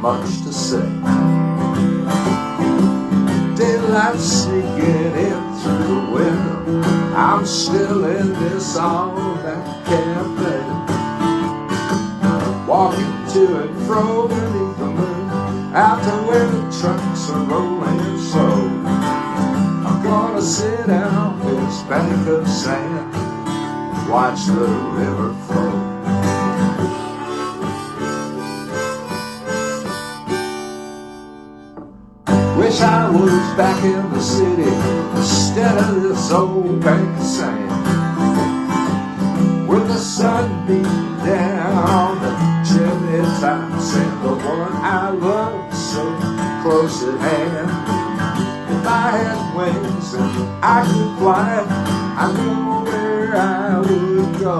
much to say. Daylight sneaking in through the window. I'm still in this all-night cafe, walking to and fro beneath the moon, out to where the trucks are rolling slow. I'm gonna sit down on this bank of sand and watch the river flow. Wish I was back in the city instead of this old bank of sand, where the sun beat down on the chimney tops and the one I love so close at hand. If I had wings and I could fly, I know where I would go.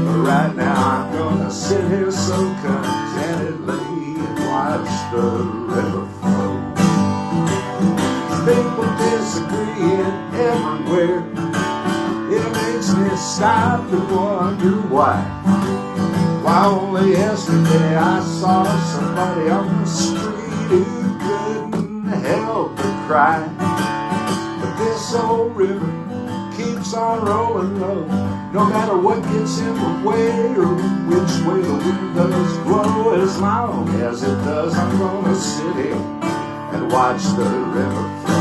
But right now I'm gonna sit here so contentedly and watch the river flow. People disagreeing everywhere. It makes me stop and wonder why. Why only yesterday I saw somebody on the street who couldn't help but cry. But this old river keeps on rolling low, no matter what gets in the way or which way the wind does blow. As long as it does, I'm gonna sit here and watch the river flow.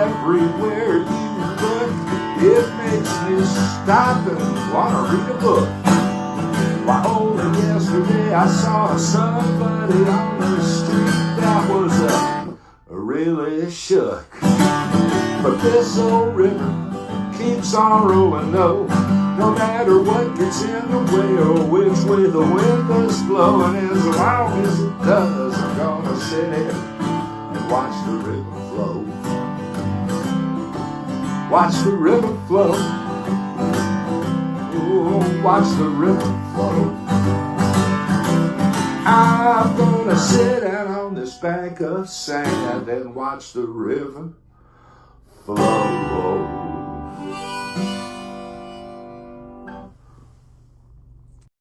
Everywhere you look, it makes me stop and wanna read a book. Why, only yesterday I saw somebody on the street that was really shook. But this old river keeps on rolling, no matter what gets in the way or which way the wind does blow. And as long as it does, I'm gonna sit here and watch the river flow. Watch the river flow. Oh, watch the river flow. I'm gonna sit out on this bank of sand and watch the river flow.